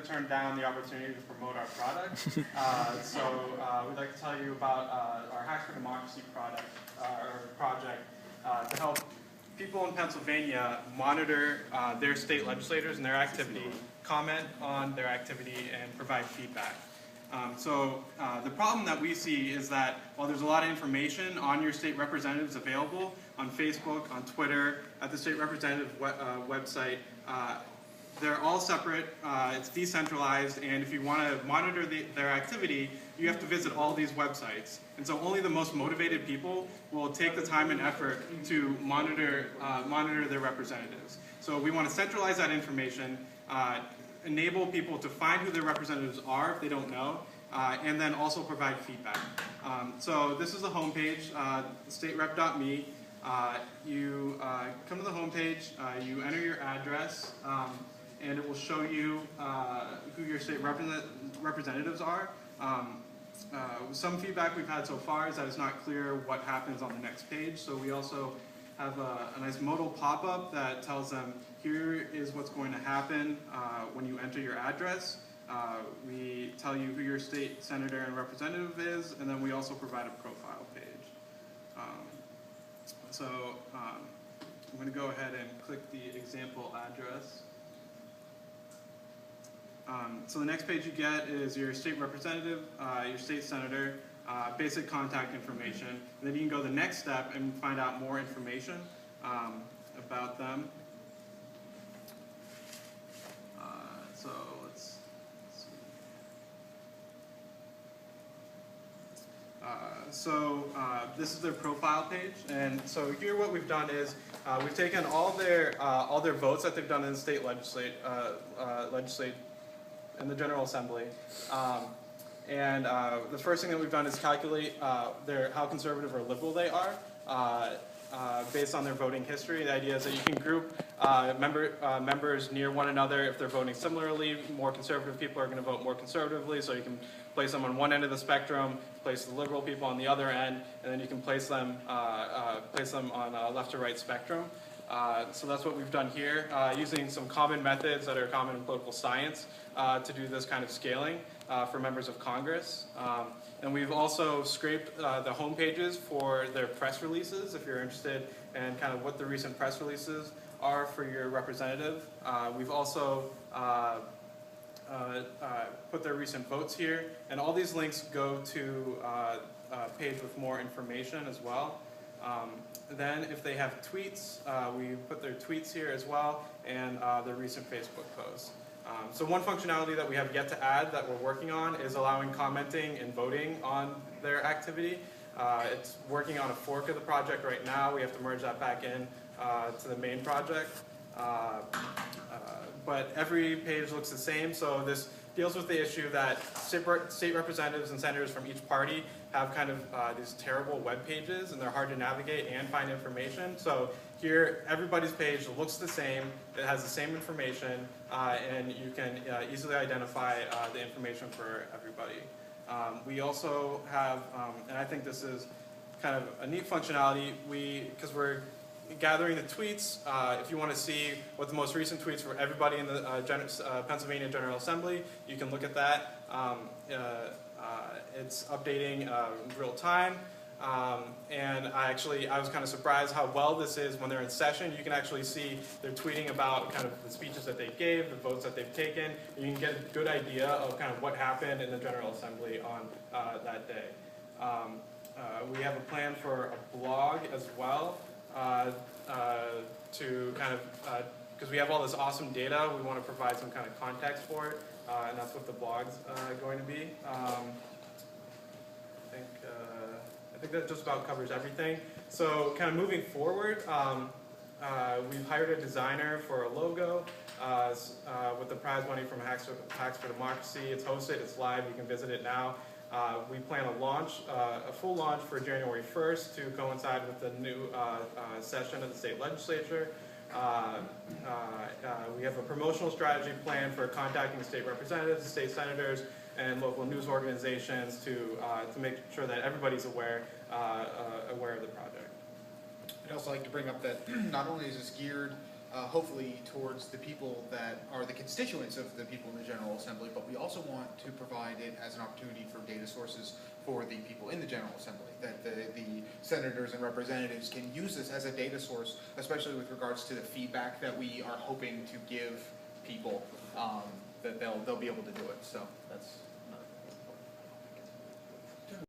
to turn down the opportunity to promote our product. We'd like to tell you about our Hacks for Democracy project to help people in Pennsylvania monitor their state legislators and their activity, comment on their activity, and provide feedback. The problem that we see is that while there's a lot of information on your state representatives available on Facebook, on Twitter, at the state representative website, they're all separate, it's decentralized, and if you want to monitor their activity, you have to visit all these websites. And so only the most motivated people will take the time and effort to monitor their representatives. So we want to centralize that information, enable people to find who their representatives are if they don't know, and then also provide feedback. So this is the homepage, staterep.me. You come to the homepage, you enter your address, and it will show you who your state representatives are. Some feedback we've had so far is that it's not clear what happens on the next page, so we also have a nice modal pop-up that tells them here is what's going to happen when you enter your address. We tell you who your state senator and representative is, and then we also provide a profile page. I'm going to go ahead and click the example address. So the next page you get is your state representative, your state senator, basic contact information, and then you can go to the next step and find out more information about them. Let's see. This is their profile page, and so here what we've done is we've taken all their votes that they've done in the state legislate in the General Assembly, and the first thing that we've done is calculate how conservative or liberal they are based on their voting history. The idea is that you can group members near one another if they're voting similarly. More conservative people are going to vote more conservatively, so you can place them on one end of the spectrum, place the liberal people on the other end, and then you can place them on a left to right spectrum. So that's what we've done here, using some common methods that are common in political science to do this kind of scaling for members of Congress. And we've also scraped the home pages for their press releases, if you're interested in kind of what the recent press releases are for your representative. We've also put their recent votes here, and all these links go to a page with more information as well. Then if they have tweets, we put their tweets here as well, and their recent Facebook posts. So one functionality that we have yet to add that we're working on is allowing commenting and voting on their activity. It's working on a fork of the project right now. We have to merge that back in to the main project. But every page looks the same, so this deals with the issue that state representatives and senators from each party have kind of these terrible web pages, and they're hard to navigate and find information. So here, everybody's page looks the same, it has the same information, and you can easily identify the information for everybody. We also have, and I think this is kind of a neat functionality, because we're gathering the tweets. If you want to see what the most recent tweets for everybody in the Pennsylvania General Assembly, you can look at that. It's updating in real time. And I was kind of surprised how well this is when they're in session. You can actually see they're tweeting about kind of the speeches that they gave, the votes that they've taken. And you can get a good idea of kind of what happened in the General Assembly on that day. We have a plan for a blog as well. To kind of, because we have all this awesome data, we want to provide some kind of context for it, and that's what the blog's going to be. I think that just about covers everything. So kind of moving forward, we've hired a designer for a logo with the prize money from Hacks for Democracy. It's hosted, it's live, you can visit it now. We plan a full launch for January 1st to coincide with the new session of the state legislature. We have a promotional strategy plan for contacting state representatives, state senators, and local news organizations to make sure that everybody's aware of the project. I'd also like to bring up that not only is this geared hopefully towards the people that are the constituents of the people in the General Assembly, but we also want to provide it as an opportunity for data sources for the people in the General Assembly, that the senators and representatives can use this as a data source, especially with regards to the feedback that we are hoping to give people, that they'll be able to do it. So that's